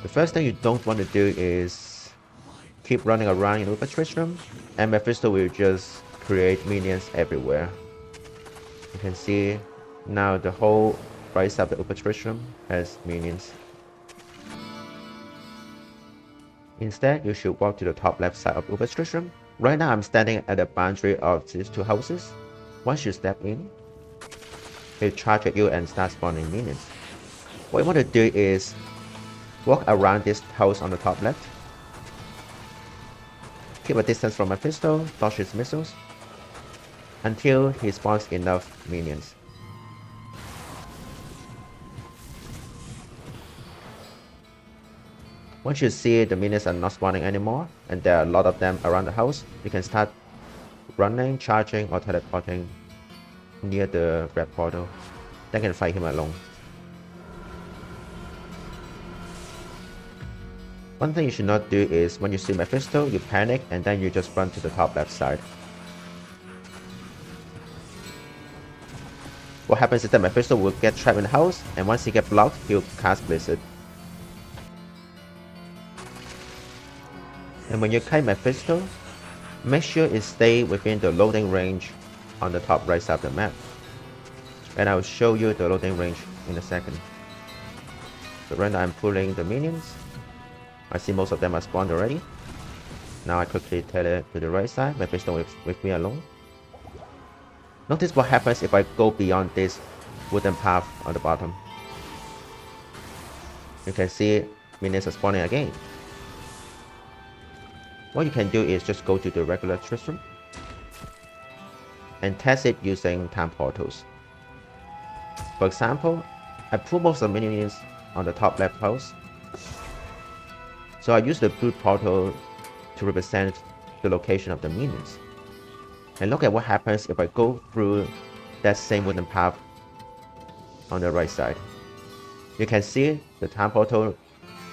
The first thing you don't want to do is keep running around in Uber Tristram, and Mephisto will just create minions everywhere. You can see now the whole right side of the Uber Tristram has minions. Instead, you should walk to the top left side of Uber Tristram. Right now, I'm standing at the boundary of these two houses. Once you step in, he'll charge at you and start spawning minions. What you want to do is walk around this house on the top left. Keep a distance from Mephisto, dodge his missiles, until he spawns enough minions. Once you see the minions are not spawning anymore, and there are a lot of them around the house, you can start running, charging, or teleporting near the red portal. Then you can fight him alone. One thing you should not do is when you see Mephisto, you panic and then you just run to the top left side. What happens is that Mephisto will get trapped in the house, and once he gets blocked, he'll cast Blizzard. And when you kite Mephisto, make sure it stays within the loading range on the top right side of the map. And I'll show you the loading range in a second. So right now I'm pulling the minions. I see most of them are spawned already. Now I quickly tele to the right side, Mephisto with me alone. Notice what happens if I go beyond this wooden path on the bottom. You can see minions are spawning again. What you can do is just go to the regular Tristram and test it using time portals. For example, I pull most of the minions on the top left house. So I use the blue portal to represent the location of the minions. And look at what happens if I go through that same wooden path on the right side. You can see the time portal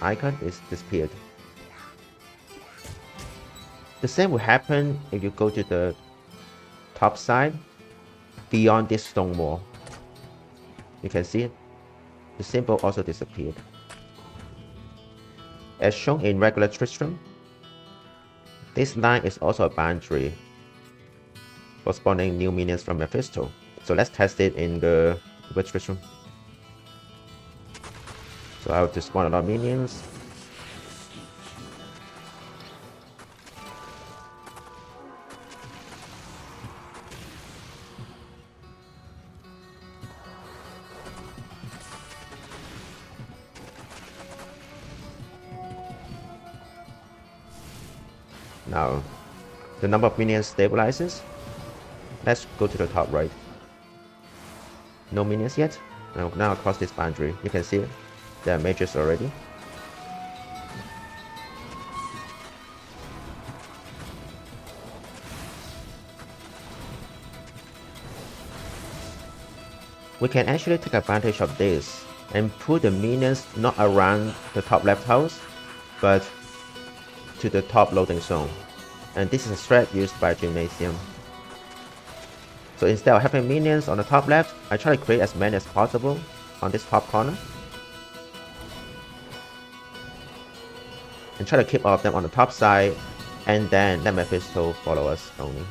icon is disappeared. The same will happen if you go to the top side beyond this stone wall. You can see the symbol also disappeared. As shown in regular Tristram, this line is also a boundary for spawning new minions from Mephisto. So let's test it in the Tristram. So I have to spawn a lot of minions. Now, the number of minions stabilizes. Let's go to the top right. No minions yet. Now across this boundary, you can see there are mages already. We can actually take advantage of this and put the minions not around the top left house, but to the top loading zone. And this is a strat used by Gymnasium. So instead of having minions on the top left, I try to create as many as possible on this top corner. And try to keep all of them on the top side, and then let Mephisto follow us only.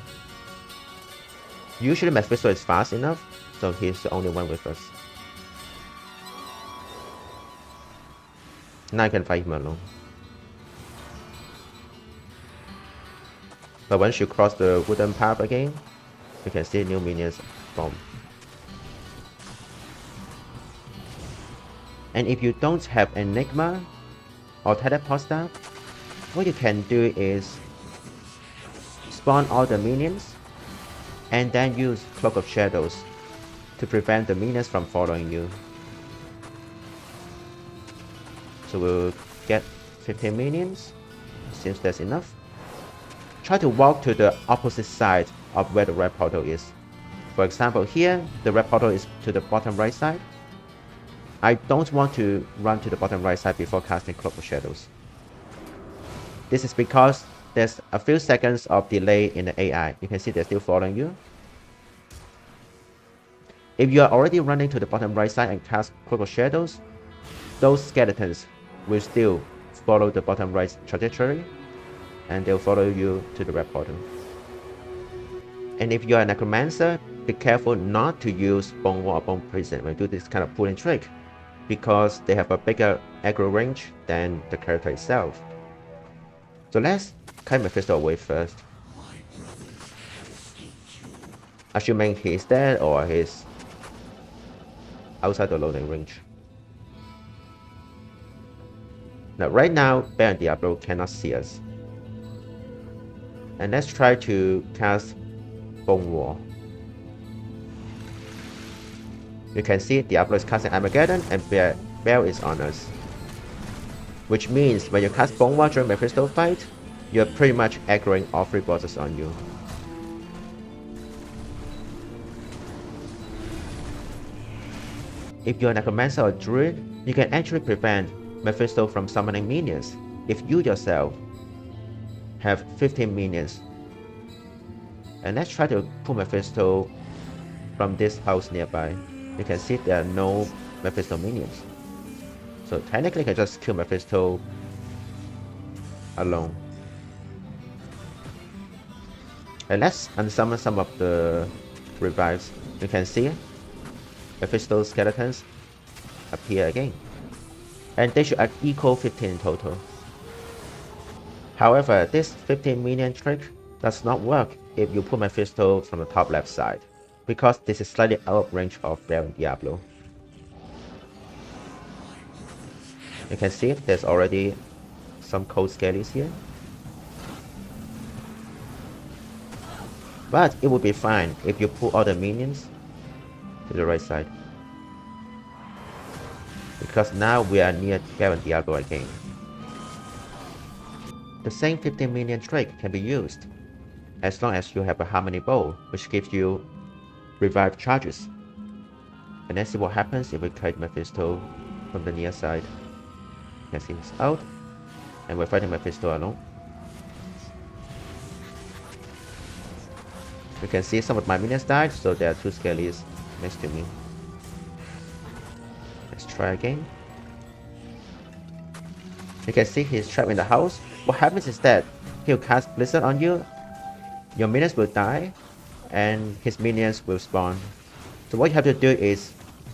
Usually Mephisto is fast enough, so he's the only one with us. Now I can fight him alone. But once you cross the wooden path again, you can see new minions form. And if you don't have Enigma or Teleport Staff, what you can do is spawn all the minions and then use Cloak of Shadows to prevent the minions from following you. So we'll get 15 minions, seems that's enough. Try to walk to the opposite side of where the red portal is. For example, here, the red portal is to the bottom right side. I don't want to run to the bottom right side before casting Cloak of Shadows. This is because there's a few seconds of delay in the AI. You can see they're still following you. If you are already running to the bottom right side and cast Cloak of Shadows, those skeletons will still follow the bottom right trajectory, and they'll follow you to the red portal. And if you're a necromancer, be careful not to use Bone Wall or Bone Prison when you do this kind of pulling trick, because they have a bigger aggro range than the character itself. So let's kite Mephisto away first, assuming he's dead or he's outside the loading range. Now right now, Baal and Diablo cannot see us. And let's try to cast Bone Wall. You can see Diablo is casting Armageddon and Baal is on us. Which means when you cast Bone Wall during Mephisto fight, you're pretty much aggroing all 3 bosses on you. If you're a Necromancer or Druid, you can actually prevent Mephisto from summoning minions if you yourself have 15 minions. And let's try to pull Mephisto from this house nearby. You can see there are no Mephisto minions. So technically I can just kill Mephisto alone. And let's unsummon some of the revives. You can see Mephisto skeletons appear again. And they should equal 15 in total. However, this 15 minion trick does not work if you put Mephisto from the top left side, because this is slightly out of range of Baal and Diablo. You can see there's already some cold skellies here. But it would be fine if you put all the minions to the right side, because now we are near Baal and Diablo again. The same 15 minion trick can be used as long as you have a Harmony Bow, which gives you revive charges. And let's see what happens if we kite Mephisto from the near side. You can see it's out, and we're fighting Mephisto alone. You can see some of my minions died, so there are 2 skellies next to me. Let's try again. You can see he's trapped in the house. What happens is that he'll cast Blizzard on you, your minions will die, and his minions will spawn. So what you have to do is,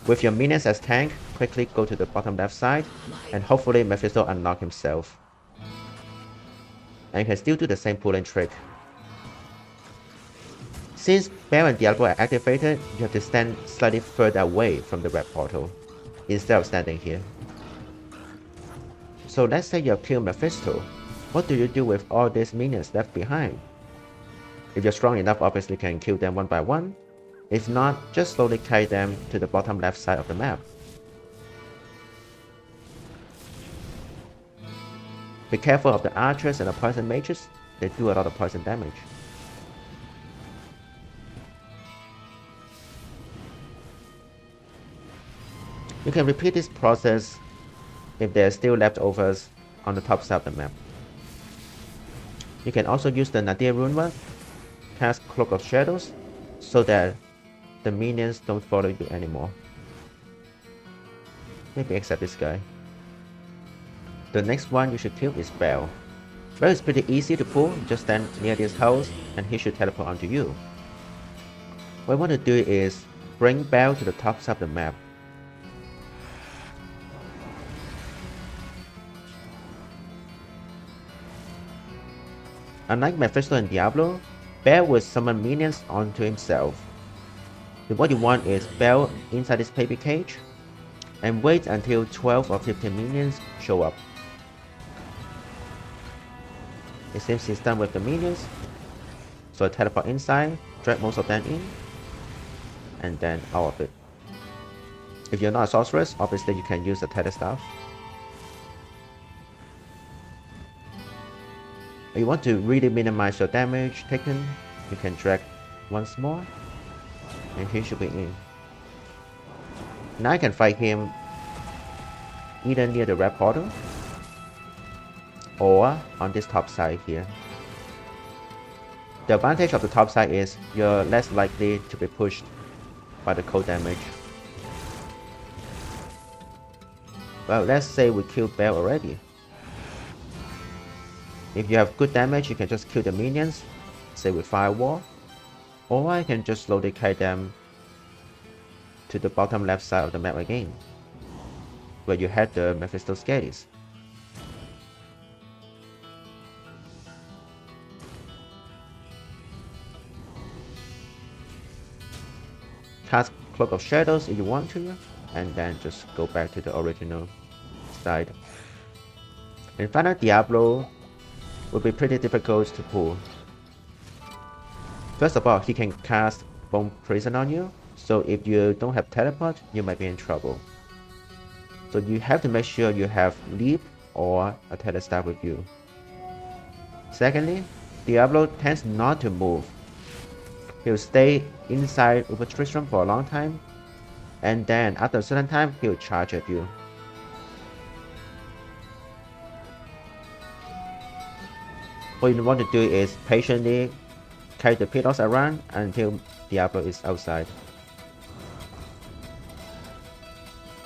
with your minions as tank, quickly go to the bottom left side, and hopefully Mephisto unlock himself. And you can still do the same pulling trick. Since Baal and Diablo are activated, you have to stand slightly further away from the red portal, instead of standing here. So let's say you have killed Mephisto. What do you do with all these minions left behind? If you're strong enough, obviously you can kill them one by one. If not, just slowly carry them to the bottom left side of the map. Be careful of the archers and the poison mages, they do a lot of poison damage. You can repeat this process if there are still leftovers on the top side of the map. You can also use the Nadir Rune, cast Cloak of Shadows, so that the minions don't follow you anymore. Maybe except this guy. The next one you should kill is Baal. Baal is pretty easy to pull, just stand near this house and he should teleport onto you. What I want to do is bring Baal to the top side of the map. Unlike Mephisto and Diablo, Baal will summon minions onto himself. So what you want is Baal inside this baby cage, and wait until 12 or 15 minions show up. It seems he's done with the minions, so I teleport inside, drag most of them in, and then out of it. If you're not a sorceress, obviously you can use the Telestaff. If you want to really minimize your damage taken, you can drag once more, and he should be in. Now I can fight him either near the red portal or on this top side here. The advantage of the top side is you're less likely to be pushed by the cold damage. Well, let's say we killed Baal already. If you have good damage, you can just kill the minions, say with Firewall. Or I can just slowly carry them to the bottom left side of the map again, where you had the Mephisto Skellies. Cast Cloak of Shadows if you want to, and then just go back to the original side. In final Diablo will be pretty difficult to pull. First of all, he can cast Bone Prison on you, so if you don't have teleport, you might be in trouble. So you have to make sure you have Leap or a Telestaff with you. Secondly, Diablo tends not to move. He'll stay inside with Tristram for a long time, and then after a certain time, he'll charge at you. What you want to do is patiently carry the pillars around until Diablo is outside.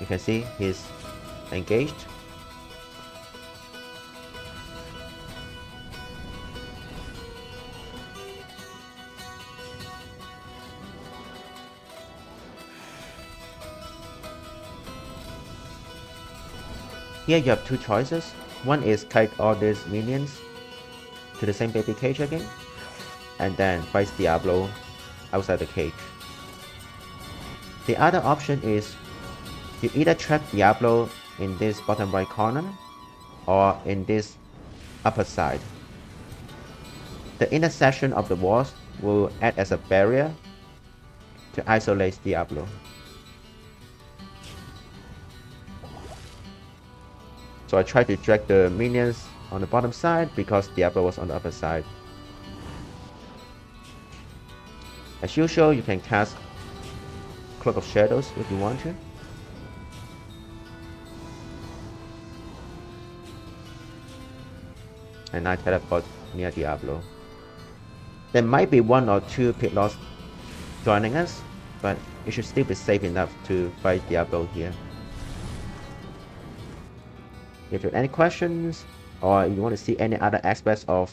You can see he's engaged. Here you have two choices. One is kite all these minions to the same baby cage again, and then fight Diablo outside the cage. The other option is you either trap Diablo in this bottom right corner or in this upper side. The intersection of the walls will act as a barrier to isolate Diablo. So I tried to drag the minions on the bottom side because Diablo was on the upper side. As usual, you can cast Cloak of Shadows if you want to. And I teleport near Diablo. There might be one or two pit lords joining us, but it should still be safe enough to fight Diablo here. If you have any questions, or you want to see any other aspects of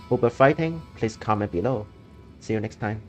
Uber fighting, please comment below. See you next time.